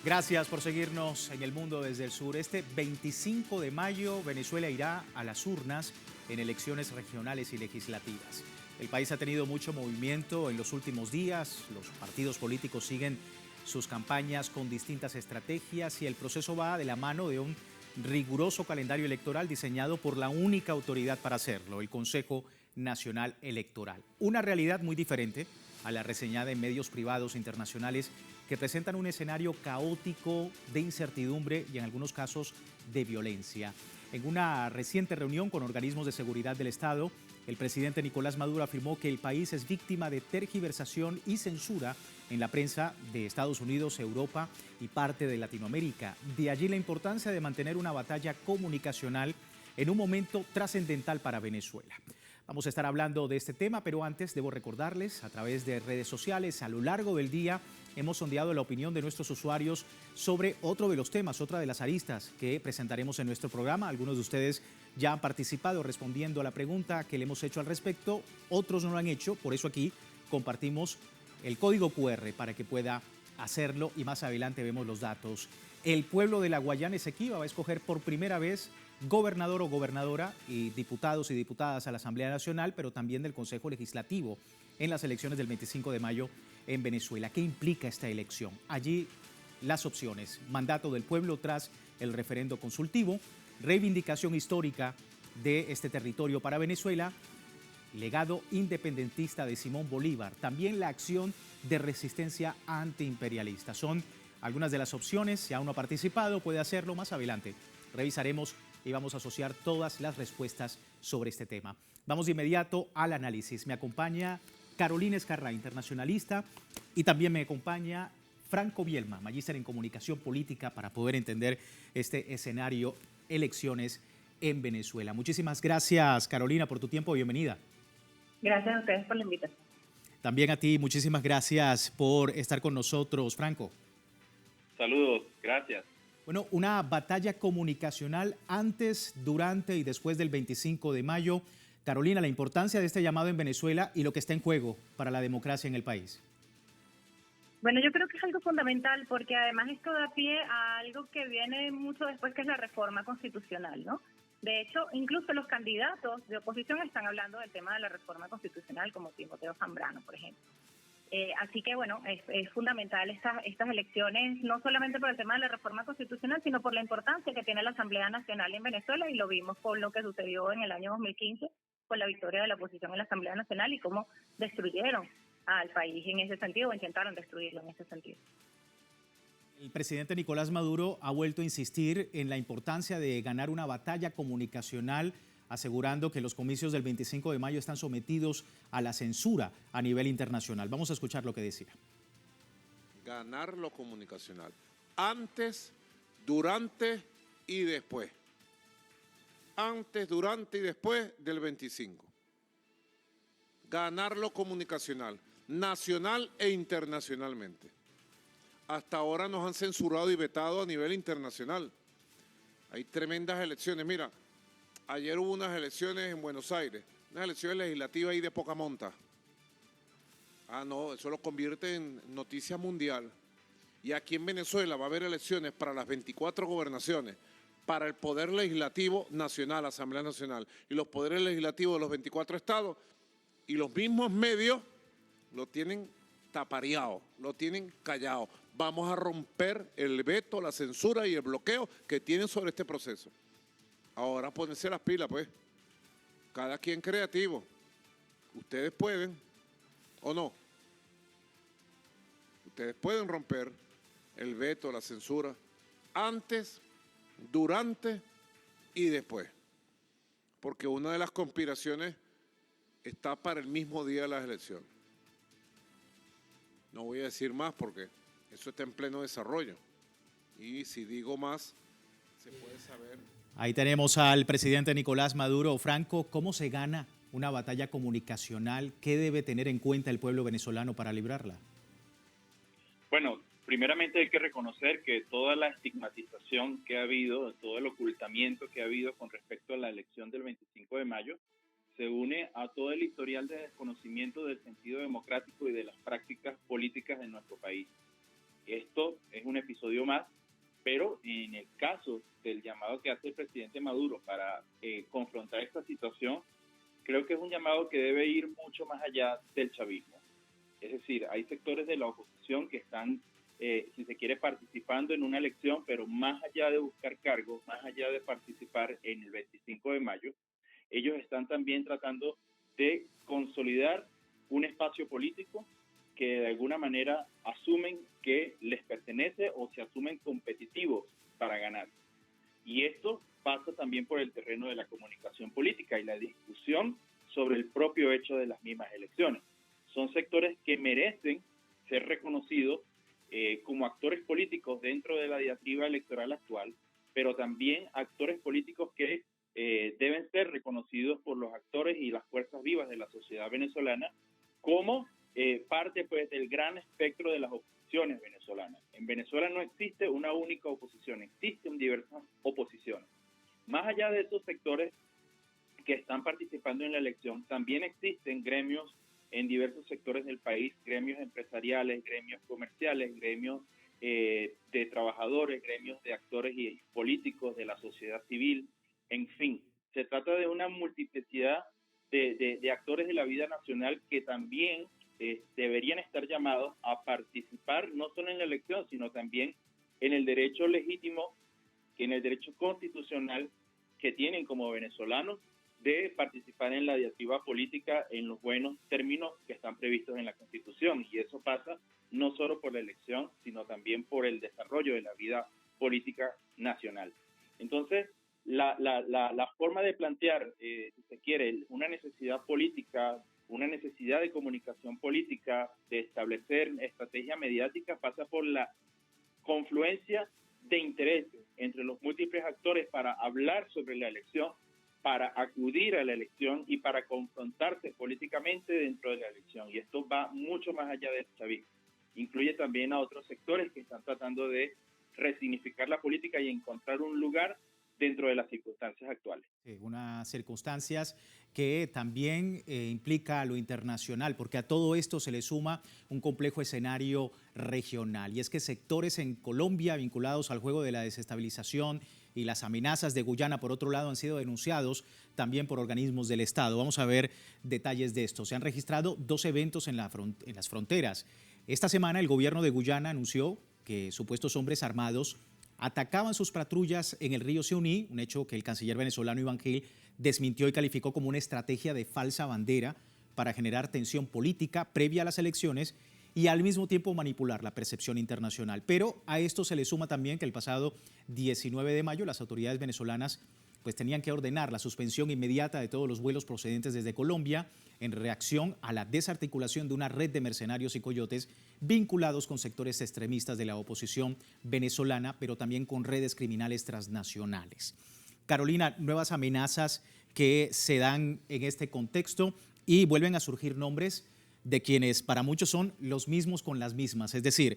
Gracias por seguirnos en el mundo desde el sur. Este 25 de mayo, Venezuela irá a las urnas en elecciones regionales y legislativas. El país ha tenido mucho movimiento en los últimos días. Los partidos políticos siguen sus campañas con distintas estrategias y el proceso va de la mano de un riguroso calendario electoral diseñado por la única autoridad para hacerlo, el Consejo Nacional Electoral. Una realidad muy diferente a la reseñada en medios privados internacionales que presentan un escenario caótico de incertidumbre y en algunos casos de violencia. En una reciente reunión con organismos de seguridad del Estado, el presidente Nicolás Maduro afirmó que el país es víctima de tergiversación y censura en la prensa de Estados Unidos, Europa y parte de Latinoamérica. De allí la importancia de mantener una batalla comunicacional en un momento trascendental para Venezuela. Vamos a estar hablando de este tema, pero antes debo recordarles, a través de redes sociales, a lo largo del día, hemos sondeado la opinión de nuestros usuarios sobre otro de los temas, otra de las aristas que presentaremos en nuestro programa. Algunos de ustedes ya han participado respondiendo a la pregunta que le hemos hecho al respecto, otros no lo han hecho, por eso aquí compartimos el código QR para que pueda hacerlo y más adelante vemos los datos. El pueblo de la Guayana Esequiba va a escoger por primera vez gobernador o gobernadora y diputados y diputadas a la Asamblea Nacional, pero también del Consejo Legislativo en las elecciones del 25 de mayo en Venezuela. ¿Qué implica esta elección? Allí las opciones: mandato del pueblo tras el referendo consultivo, reivindicación histórica de este territorio para Venezuela, legado independentista de Simón Bolívar, también la acción de resistencia antiimperialista. Son algunas de las opciones. Si aún no ha participado, puede hacerlo más adelante. Revisaremos y vamos a asociar todas las respuestas sobre este tema. Vamos de inmediato al análisis. Me acompaña Carolina Escarrá, internacionalista, y también me acompaña Franco Bielma, magíster en comunicación política, para poder entender este escenario, elecciones en Venezuela. Muchísimas gracias, Carolina, por tu tiempo. Bienvenida. Gracias a ustedes por la invitación. También a ti, muchísimas gracias por estar con nosotros, Franco. Saludos, gracias. Bueno, una batalla comunicacional antes, durante y después del 25 de mayo. Carolina, la importancia de este llamado en Venezuela y lo que está en juego para la democracia en el país. Bueno, yo creo que es algo fundamental porque además esto da pie a algo que viene mucho después, que es la reforma constitucional, ¿no? De hecho, incluso los candidatos de oposición están hablando del tema de la reforma constitucional, como Timoteo Zambrano, por ejemplo. Así que, bueno, es fundamental estas elecciones, no solamente por el tema de la reforma constitucional, sino por la importancia que tiene la Asamblea Nacional en Venezuela, y lo vimos con lo que sucedió en el año 2015, con la victoria de la oposición en la Asamblea Nacional y cómo destruyeron al país en ese sentido, o intentaron destruirlo en ese sentido. El presidente Nicolás Maduro ha vuelto a insistir en la importancia de ganar una batalla comunicacional, asegurando que los comicios del 25 de mayo están sometidos a la censura a nivel internacional. Vamos a escuchar lo que decía. Ganar lo comunicacional, antes, durante y después. Antes, durante y después del 25. Ganar lo comunicacional, nacional e internacionalmente. Hasta ahora nos han censurado y vetado a nivel internacional. Hay tremendas elecciones. Mira, ayer hubo unas elecciones en Buenos Aires, unas elecciones legislativas ahí de poca monta. Ah, no, eso lo convierte en noticia mundial. Y aquí en Venezuela va a haber elecciones para las 24 gobernaciones, para el Poder Legislativo Nacional, Asamblea Nacional, y los poderes legislativos de los 24 estados, y los mismos medios lo tienen tapareado, lo tienen callado. Vamos a romper el veto, la censura y el bloqueo que tienen sobre este proceso. Ahora pónganse las pilas, pues. Cada quien creativo. Ustedes pueden, ¿o no? Ustedes pueden romper el veto, la censura, antes, durante y después. Porque una de las conspiraciones está para el mismo día de las elecciones. No voy a decir más porque eso está en pleno desarrollo. Y si digo más, se puede saber. Ahí tenemos al presidente Nicolás Maduro. Franco, ¿cómo se gana una batalla comunicacional? ¿Qué debe tener en cuenta el pueblo venezolano para librarla? Bueno, primeramente hay que reconocer que toda la estigmatización que ha habido, todo el ocultamiento que ha habido con respecto a la elección del 25 de mayo, se une a todo el historial de desconocimiento del sentido democrático y de las prácticas políticas de nuestro país. esto es un episodio más, pero en el caso del llamado que hace el presidente Maduro para confrontar esta situación, creo que es un llamado que debe ir mucho más allá del chavismo. Es decir, hay sectores de la oposición que están, si se quiere, participando en una elección, pero más allá de buscar cargos, más allá de participar en el 25 de mayo, ellos están también tratando de consolidar un espacio político que de alguna manera asumen que les pertenece o se asumen competitivos para ganar. Y esto pasa también por el terreno de la comunicación política y la discusión sobre el propio hecho de las mismas elecciones. Son sectores que merecen ser reconocidos como actores políticos dentro de la diatriba electoral actual, pero también actores políticos que deben ser reconocidos por los actores y las fuerzas vivas de la sociedad venezolana como parte pues del gran espectro de las oposiciones venezolanas. En Venezuela no existe una única oposición, existen diversas oposiciones. Más allá de esos sectores que están participando en la elección, también existen gremios en diversos sectores del país, gremios empresariales, gremios comerciales, gremios de trabajadores, gremios de actores y políticos de la sociedad civil, en fin. Se trata de una multiplicidad de actores de la vida nacional que también deberían estar llamados a participar no solo en la elección, sino también en el derecho legítimo, en el derecho constitucional que tienen como venezolanos de participar en la diatriba política en los buenos términos que están previstos en la Constitución. Y eso pasa no solo por la elección, sino también por el desarrollo de la vida política nacional. Entonces, la forma de plantear, si se quiere, una necesidad política, una necesidad de comunicación política, de establecer estrategia mediática, pasa por la confluencia de intereses entre los múltiples actores para hablar sobre la elección, para acudir a la elección y para confrontarse políticamente dentro de la elección. Y esto va mucho más allá del chavismo. Incluye también a otros sectores que están tratando de resignificar la política y encontrar un lugar dentro de las circunstancias actuales. Unas circunstancias que también implica lo internacional, porque a todo esto se le suma un complejo escenario regional. Y es que sectores en Colombia vinculados al juego de la desestabilización y las amenazas de Guyana, por otro lado, han sido denunciados también por organismos del Estado. Vamos a ver detalles de esto. Se han registrado 2 eventos en las fronteras. Esta semana el gobierno de Guyana anunció que supuestos hombres armados atacaban sus patrullas en el río Seuní, un hecho que el canciller venezolano Iván Gil desmintió y calificó como una estrategia de falsa bandera para generar tensión política previa a las elecciones y al mismo tiempo manipular la percepción internacional. Pero a esto se le suma también que el pasado 19 de mayo las autoridades venezolanas pues tenían que ordenar la suspensión inmediata de todos los vuelos procedentes desde Colombia en reacción a la desarticulación de una red de mercenarios y coyotes vinculados con sectores extremistas de la oposición venezolana, pero también con redes criminales transnacionales. Carolina, nuevas amenazas que se dan en este contexto y vuelven a surgir nombres de quienes para muchos son los mismos con las mismas, es decir,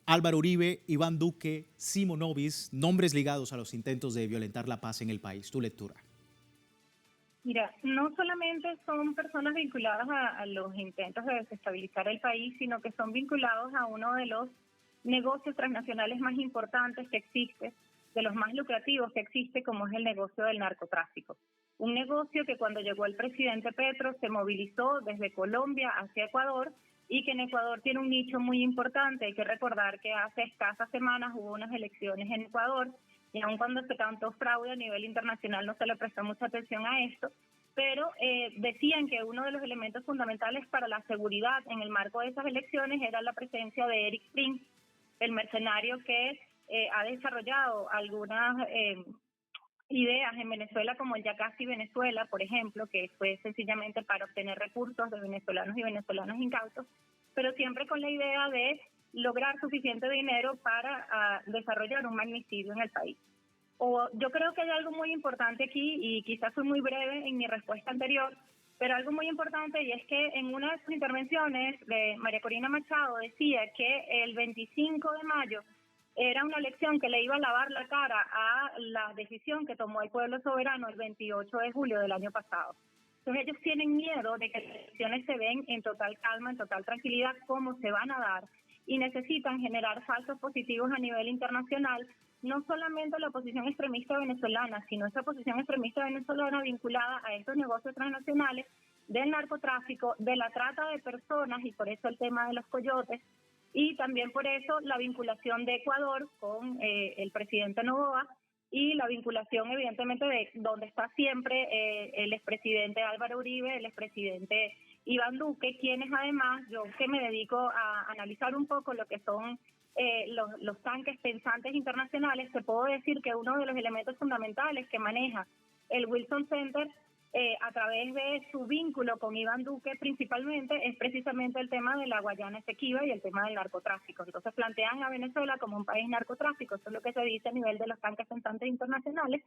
Álvaro Uribe, Iván Duque, Simonovic, nombres ligados a los intentos de violentar la paz en el país. ¿Tu lectura? Mira, no solamente son personas vinculadas a los intentos de desestabilizar el país, sino que son vinculados a uno de los negocios transnacionales más importantes que existe, de los más lucrativos que existe, como es el negocio del narcotráfico. Un negocio que cuando llegó el presidente Petro se movilizó desde Colombia hacia Ecuador y que en Ecuador tiene un nicho muy importante. Hay que recordar que hace escasas semanas hubo unas elecciones en Ecuador y aun cuando se cantó fraude a nivel internacional no se le prestó mucha atención a esto, pero decían que uno de los elementos fundamentales para la seguridad en el marco de esas elecciones era la presencia de Eric Prince, el mercenario que ha desarrollado algunas ideas en Venezuela como el Ya Casi Venezuela, por ejemplo, que fue sencillamente para obtener recursos de venezolanos y venezolanos incautos, pero siempre con la idea de lograr suficiente dinero para desarrollar un magnicidio en el país. Yo creo que hay algo muy importante aquí, y quizás fui muy breve en mi respuesta anterior, pero algo muy importante, y es que en una de sus intervenciones, María Corina Machado decía que el 25 de mayo era una elección que le iba a lavar la cara a la decisión que tomó el pueblo soberano el 28 de julio del año pasado. Entonces ellos tienen miedo de que las elecciones se den en total calma, en total tranquilidad, cómo se van a dar, y necesitan generar falsos positivos a nivel internacional, no solamente la oposición extremista venezolana, sino esa oposición extremista venezolana vinculada a estos negocios transnacionales del narcotráfico, de la trata de personas, y por eso el tema de los coyotes, y también por eso la vinculación de Ecuador con el presidente Noboa, y la vinculación evidentemente de donde está siempre el expresidente Álvaro Uribe, el expresidente Iván Duque, quienes además, yo que me dedico a analizar un poco lo que son los tanques pensantes internacionales, te puedo decir que uno de los elementos fundamentales que maneja el Wilson Center a través de su vínculo con Iván Duque principalmente es precisamente el tema de la Guayana Esequiba y el tema del narcotráfico. Entonces plantean a Venezuela como un país narcotráfico, eso es lo que se dice a nivel de los tanques pensantes internacionales,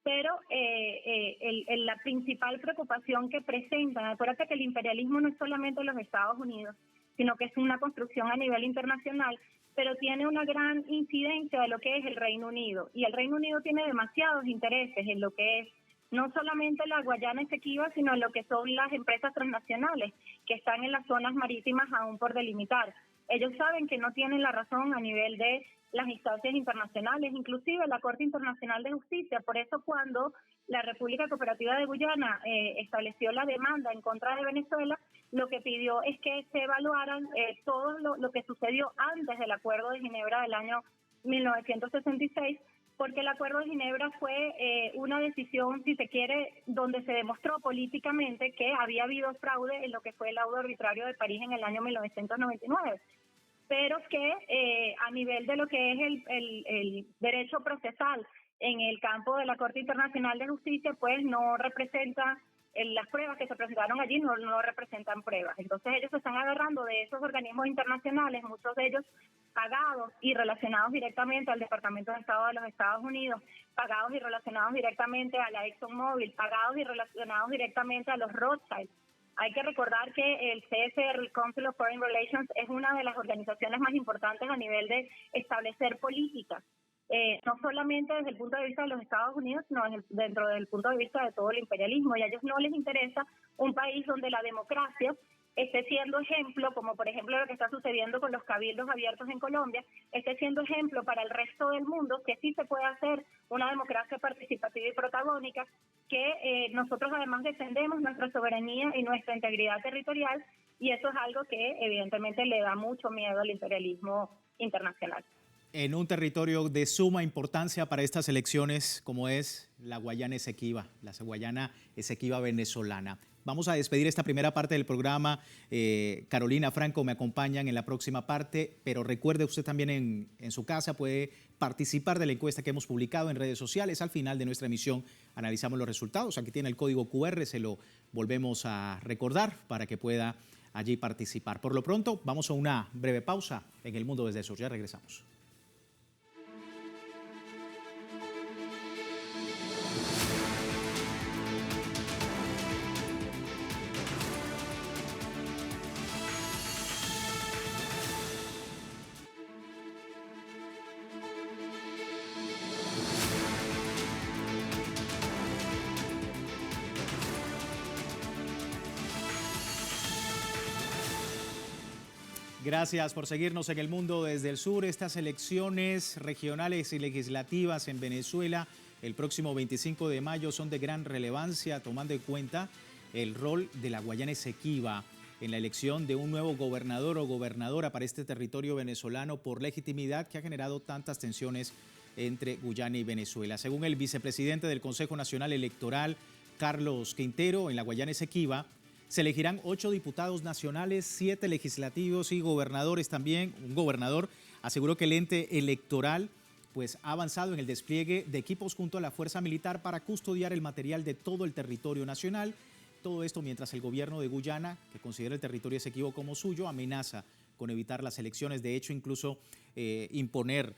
pero la principal preocupación que presentan, acuérdate que el imperialismo no es solamente los Estados Unidos, sino que es una construcción a nivel internacional, pero tiene una gran incidencia de lo que es el Reino Unido, y el Reino Unido tiene demasiados intereses en lo que es no solamente la Guayana Esequiba, sino en lo que son las empresas transnacionales que están en las zonas marítimas aún por delimitar. Ellos saben que no tienen la razón a nivel de las instancias internacionales, inclusive la Corte Internacional de Justicia. Por eso cuando la República Cooperativa de Guyana estableció la demanda en contra de Venezuela, lo que pidió es que se evaluaran todo lo que sucedió antes del Acuerdo de Ginebra del año 1966, porque el Acuerdo de Ginebra fue una decisión, si se quiere, donde se demostró políticamente que había habido fraude en lo que fue el laudo arbitrario de París en el año 1999, pero que a nivel de lo que es el derecho procesal en el campo de la Corte Internacional de Justicia, pues no representa, las pruebas que se presentaron allí no representan pruebas. Entonces ellos se están agarrando de esos organismos internacionales, muchos de ellos pagados y relacionados directamente al Departamento de Estado de los Estados Unidos, pagados y relacionados directamente a la ExxonMobil, pagados y relacionados directamente a los Rothschild. Hay que recordar que el CFR, el Council of Foreign Relations, es una de las organizaciones más importantes a nivel de establecer políticas, no solamente desde el punto de vista de los Estados Unidos, sino dentro del punto de vista de todo el imperialismo. Y a ellos no les interesa un país donde la democracia esté siendo ejemplo, como por ejemplo lo que está sucediendo con los cabildos abiertos en Colombia, esté siendo ejemplo para el resto del mundo, que sí se puede hacer una democracia participativa y protagónica, que nosotros además defendemos nuestra soberanía y nuestra integridad territorial, y eso es algo que evidentemente le da mucho miedo al imperialismo internacional. En un territorio de suma importancia para estas elecciones, como es la Guayana Esequiba, la Guayana Esequiba venezolana. Vamos a despedir esta primera parte del programa. Carolina, Franco me acompañan en la próxima parte, pero recuerde usted también en su casa puede participar de la encuesta que hemos publicado en redes sociales. Al final de nuestra emisión analizamos los resultados. Aquí tiene el código QR, se lo volvemos a recordar para que pueda allí participar. Por lo pronto, vamos a una breve pausa en El Mundo desde el Sur. Ya regresamos. Gracias por seguirnos en El Mundo desde el Sur. Estas elecciones regionales y legislativas en Venezuela el próximo 25 de mayo son de gran relevancia, tomando en cuenta el rol de la Guayana Esequiba en la elección de un nuevo gobernador o gobernadora para este territorio venezolano por legitimidad que ha generado tantas tensiones entre Guyana y Venezuela. Según el vicepresidente del Consejo Nacional Electoral, Carlos Quintero, en la Guayana Esequiba se elegirán 8 diputados nacionales, 7 legislativos y gobernadores también. Un gobernador aseguró que el ente electoral pues, ha avanzado en el despliegue de equipos junto a la fuerza militar para custodiar el material de todo el territorio nacional. Todo esto mientras el gobierno de Guyana, que considera el territorio Esequibo como suyo, amenaza con evitar las elecciones. De hecho, incluso imponer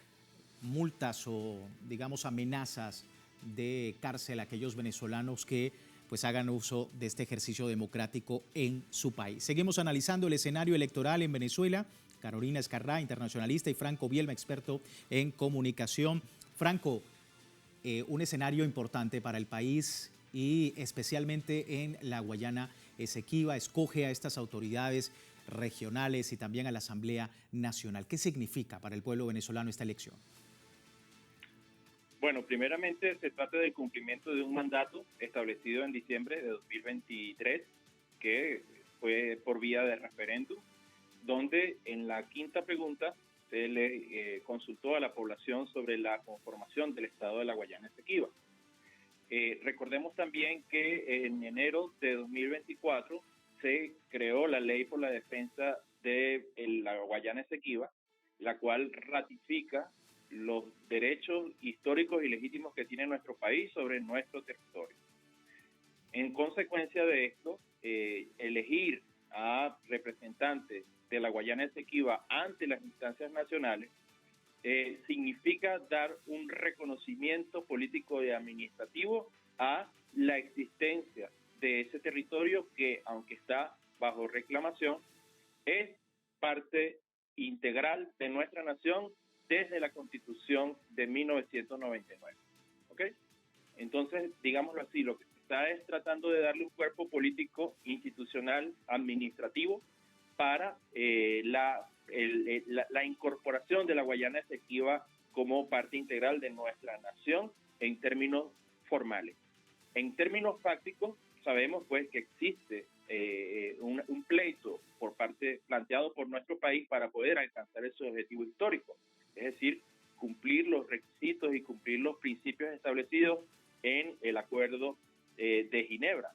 multas o, digamos, amenazas de cárcel a aquellos venezolanos que pues hagan uso de este ejercicio democrático en su país. Seguimos analizando el escenario electoral en Venezuela. Carolina Escarrá, internacionalista, y Franco Bielma, experto en comunicación. Franco, un escenario importante para el país y especialmente en la Guayana Esequiba. Escoge a estas autoridades regionales y también a la Asamblea Nacional. ¿Qué significa para el pueblo venezolano esta elección? Bueno, primeramente se trata del cumplimiento de un mandato establecido en diciembre de 2023, que fue por vía de referéndum, donde en la quinta pregunta se le consultó a la población sobre la conformación del Estado de la Guayana Esequiba. Recordemos también que en enero de 2024 se creó la Ley por la Defensa de la Guayana Esequiba, la cual ratifica los derechos históricos y legítimos que tiene nuestro país sobre nuestro territorio. En consecuencia de esto, elegir a representantes de la Guayana Esequiba ante las instancias nacionales significa dar un reconocimiento político y administrativo a la existencia de ese territorio que, aunque está bajo reclamación, es parte integral de nuestra nación desde la Constitución de 1999. ¿Ok? Entonces, digámoslo así, lo que se está es tratando de darle un cuerpo político, institucional, administrativo para la incorporación de la Guayana Esequiba como parte integral de nuestra nación en términos formales. En términos fácticos, sabemos pues que existe un pleito planteado por nuestro país para poder alcanzar ese objetivo histórico, es decir, cumplir los requisitos y cumplir los principios establecidos en el Acuerdo de Ginebra.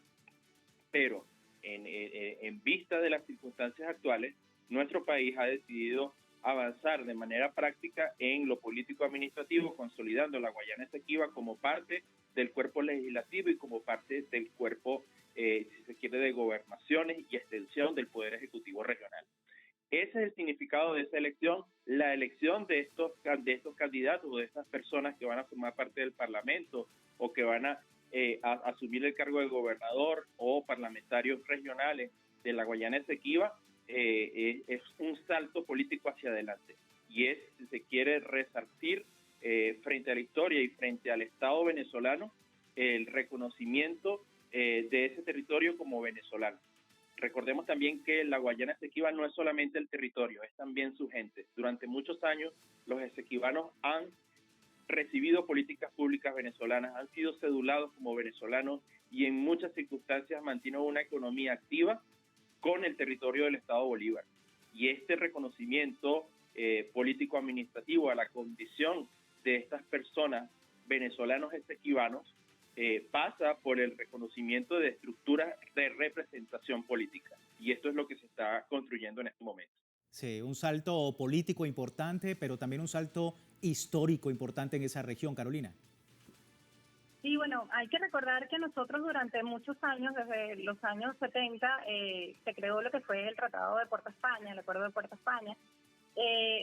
Pero en vista de las circunstancias actuales, nuestro país ha decidido avanzar de manera práctica en lo político-administrativo, consolidando la Guayana Esequiba como parte del cuerpo legislativo y como parte del cuerpo, si se quiere, de gobernaciones y extensión del Poder Ejecutivo Regional. Ese es el significado de esa elección, la elección de estos candidatos o de estas personas que van a formar parte del Parlamento o que van a asumir el cargo de gobernador o parlamentarios regionales de la Guayana Esequiba. Es un salto político hacia adelante y es, si se quiere, resarcir frente a la historia y frente al Estado venezolano el reconocimiento de ese territorio como venezolano. Recordemos también que la Guayana Esequiba no es solamente el territorio, es también su gente. Durante muchos años los esequibanos han recibido políticas públicas venezolanas, han sido cedulados como venezolanos y en muchas circunstancias mantienen una economía activa con el territorio del Estado Bolívar. Y este reconocimiento político-administrativo a la condición de estas personas venezolanos esequibanos pasa por el reconocimiento de estructuras de representación política. Y esto es lo que se está construyendo en este momento. Sí, un salto político importante, pero también un salto histórico importante en esa región, Carolina. Sí, bueno, hay que recordar que nosotros durante muchos años, desde los años 70, se creó lo que fue el Tratado de Puerto España, el Acuerdo de Puerto España.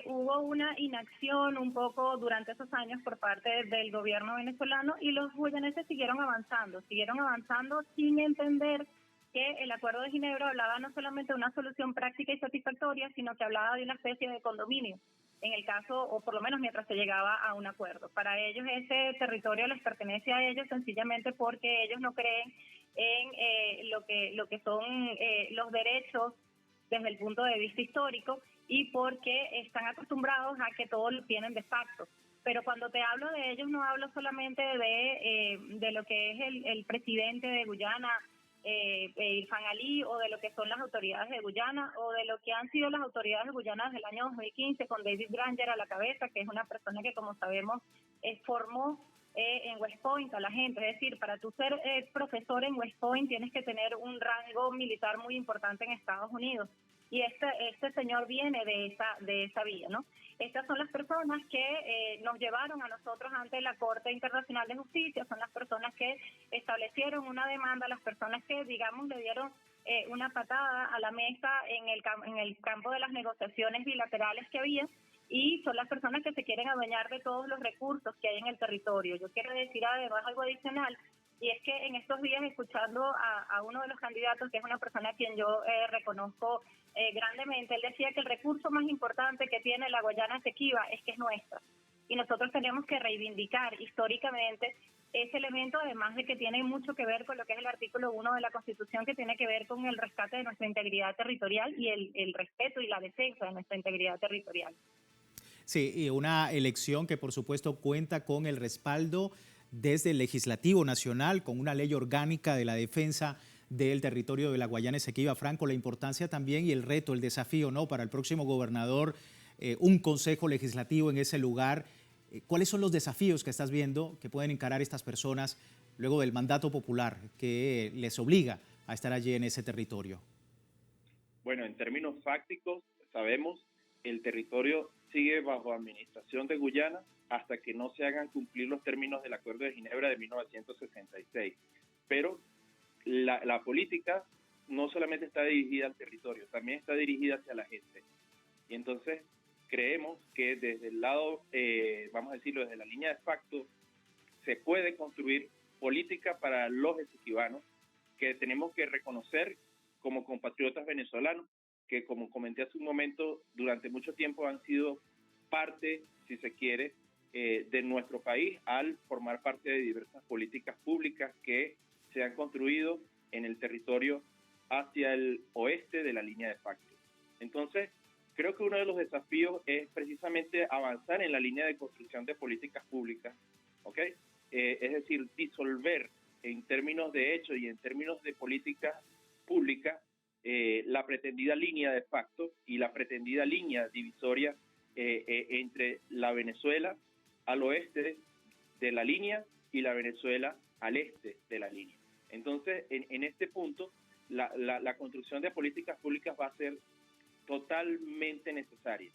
Hubo una inacción un poco durante esos años por parte del gobierno venezolano y los guayaneses siguieron avanzando sin entender que el Acuerdo de Ginebra hablaba no solamente de una solución práctica y satisfactoria, sino que hablaba de una especie de condominio, en el caso, o por lo menos mientras se llegaba a un acuerdo. Para ellos ese territorio les pertenece a ellos sencillamente porque ellos no creen en lo que son los derechos desde el punto de vista histórico y porque están acostumbrados a que todo lo tienen de facto. Pero cuando te hablo de ellos no hablo solamente de lo que es el presidente de Guyana, Irfan Ali, o de lo que son las autoridades de Guyana, o de lo que han sido las autoridades de Guyana desde el año 2015 con David Granger a la cabeza, que es una persona que, como sabemos, formó en West Point a la gente. Es decir, para tú ser profesor en West Point tienes que tener un rango militar muy importante en Estados Unidos. Y este señor viene de esa vía, ¿no? Estas son las personas que nos llevaron a nosotros ante la Corte Internacional de Justicia, son las personas que establecieron una demanda, las personas que, digamos, le dieron una patada a la mesa en el campo de las negociaciones bilaterales que había, y son las personas que se quieren adueñar de todos los recursos que hay en el territorio. Yo quiero decir además algo adicional, y es que en estos días, escuchando a uno de los candidatos, que es una persona a quien yo reconozco grandemente, él decía que el recurso más importante que tiene la Guayana Esequiba es que es nuestra. Y nosotros tenemos que reivindicar históricamente ese elemento, además de que tiene mucho que ver con lo que es el artículo 1 de la Constitución, que tiene que ver con el rescate de nuestra integridad territorial y el respeto y la defensa de nuestra integridad territorial. Sí, y una elección que por supuesto cuenta con el respaldo desde el Legislativo Nacional, con una ley orgánica de la defensa del territorio de la Guayana Esequiba. Franco, la importancia también y el reto, el desafío, ¿no?, para el próximo gobernador, un consejo legislativo en ese lugar. ¿Cuáles son los desafíos que estás viendo que pueden encarar estas personas luego del mandato popular que les obliga a estar allí en ese territorio? Bueno, en términos fácticos, sabemos el territorio sigue bajo administración de Guyana hasta que no se hagan cumplir los términos del Acuerdo de Ginebra de 1966. Pero la política no solamente está dirigida al territorio, también está dirigida hacia la gente. Y entonces creemos que desde el lado, vamos a decirlo, desde la línea de facto, se puede construir política para los esequibanos que tenemos que reconocer como compatriotas venezolanos, que como comenté hace un momento, durante mucho tiempo han sido parte, si se quiere, de nuestro país al formar parte de diversas políticas públicas que se han construido en el territorio hacia el oeste de la línea de facto. Entonces, creo que uno de los desafíos es precisamente avanzar en la línea de construcción de políticas públicas, ¿ok? Es decir, disolver en términos de hecho y en términos de políticas públicas la pretendida línea de facto y la pretendida línea divisoria entre la Venezuela al oeste de la línea y la Venezuela al este de la línea. Entonces, en este punto, la construcción de políticas públicas va a ser totalmente necesaria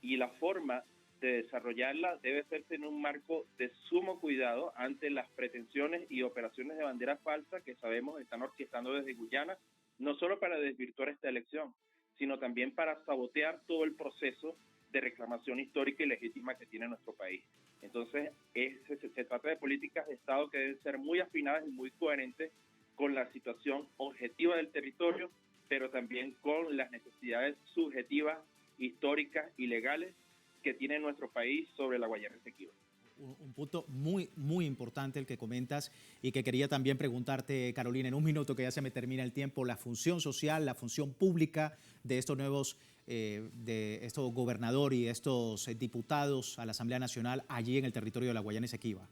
y la forma de desarrollarla debe hacerse en un marco de sumo cuidado ante las pretensiones y operaciones de bandera falsa que sabemos están orquestando desde Guyana, no solo para desvirtuar esta elección, sino también para sabotear todo el proceso de reclamación histórica y legítima que tiene nuestro país. Entonces, se trata de políticas de Estado que deben ser muy afinadas y muy coherentes con la situación objetiva del territorio, pero también con las necesidades subjetivas, históricas y legales que tiene nuestro país sobre la Guayana Esequiba. Un punto muy importante el que comentas y que quería también preguntarte, Carolina, en un minuto que ya se me termina el tiempo, la función social, la función pública de estos nuevos, de estos gobernadores y estos diputados a la Asamblea Nacional allí en el territorio de la Guayana Esequiba.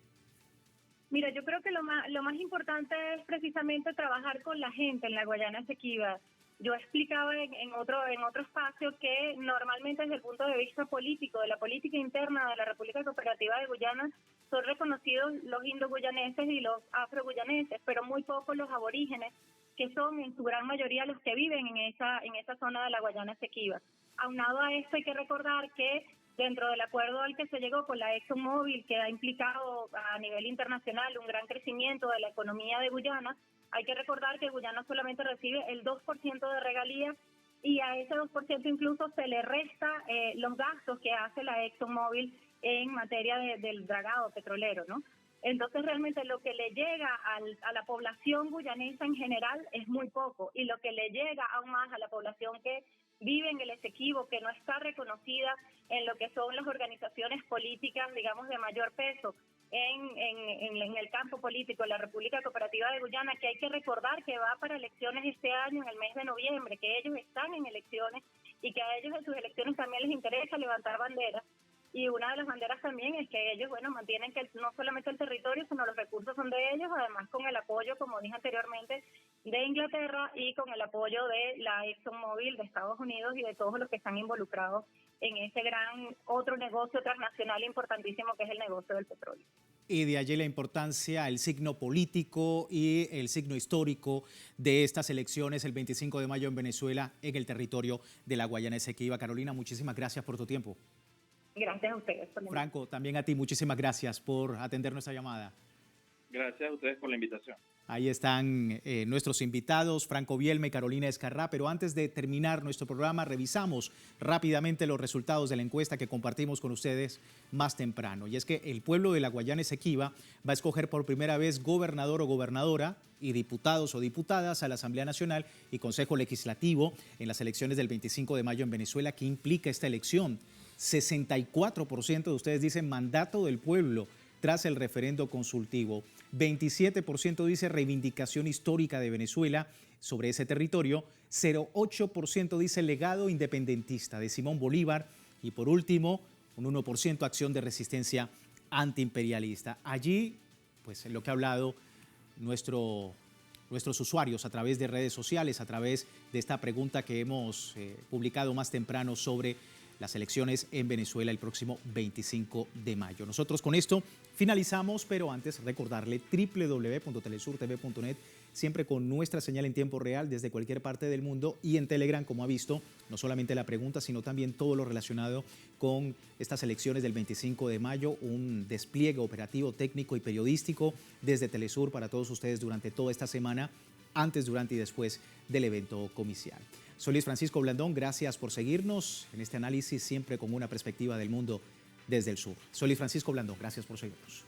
Mira, yo creo que lo más importante es precisamente trabajar con la gente en la Guayana Esequiba. Yo explicaba en otro espacio que normalmente desde el punto de vista político, de la política interna de la República Cooperativa de Guyana, son reconocidos los indo-guyaneses y los afro-guyaneses, pero muy pocos los aborígenes, que son en su gran mayoría los que viven en esa zona de la Guayana Esequiba. Aunado a esto hay que recordar que dentro del acuerdo al que se llegó con la ExxonMobil, que ha implicado a nivel internacional un gran crecimiento de la economía de Guyana, hay que recordar que Guyana solamente recibe el 2% de regalías y a ese 2% incluso se le resta los gastos que hace la ExxonMobil en materia del dragado petrolero, ¿no? Entonces realmente lo que le llega a la población guyanesa en general es muy poco y lo que le llega aún más a la población que vive en el Esequibo, que no está reconocida en lo que son las organizaciones políticas, digamos, de mayor peso en el campo político de la República Cooperativa de Guyana, que hay que recordar que va para elecciones este año, en el mes de noviembre, que ellos están en elecciones y que a ellos en sus elecciones también les interesa levantar banderas. Y una de las banderas también es que ellos, bueno, mantienen que no solamente el territorio, sino los recursos son de ellos, además con el apoyo, como dije anteriormente, de Inglaterra y con el apoyo de la ExxonMobil de Estados Unidos y de todos los que están involucrados en ese gran otro negocio transnacional importantísimo que es el negocio del petróleo. Y de allí la importancia, el signo político y el signo histórico de estas elecciones el 25 de mayo en Venezuela, en el territorio de la Guayana Esequiba. Carolina, muchísimas gracias por tu tiempo. Gracias a ustedes. Franco, también a ti, muchísimas gracias por atender nuestra llamada. Gracias a ustedes por la invitación. Ahí están nuestros invitados, Franco Bielma y Carolina Escarrá, pero antes de terminar nuestro programa, revisamos rápidamente los resultados de la encuesta que compartimos con ustedes más temprano. Y es que el pueblo de la Guayana Esequiba va a escoger por primera vez gobernador o gobernadora y diputados o diputadas a la Asamblea Nacional y Consejo Legislativo en las elecciones del 25 de mayo en Venezuela. ¿Qué implica esta elección? 64% de ustedes dicen mandato del pueblo tras el referendo consultivo. 27% dice reivindicación histórica de Venezuela sobre ese territorio. 0,8% dice legado independentista de Simón Bolívar. Y por último, un 1% acción de resistencia antiimperialista. Allí, pues en lo que ha hablado nuestros usuarios a través de redes sociales, a través de esta pregunta que hemos publicado más temprano sobre las elecciones en Venezuela el próximo 25 de mayo. Nosotros con esto finalizamos, pero antes recordarle www.telesurtv.net, siempre con nuestra señal en tiempo real desde cualquier parte del mundo, y en Telegram, como ha visto, no solamente la pregunta, sino también todo lo relacionado con estas elecciones del 25 de mayo, un despliegue operativo, técnico y periodístico desde Telesur para todos ustedes durante toda esta semana, antes, durante y después del evento comicial. Soy Luis Francisco Blandón, gracias por seguirnos en este análisis siempre con una perspectiva del mundo desde el sur. Soy Luis Francisco Blandón, gracias por seguirnos.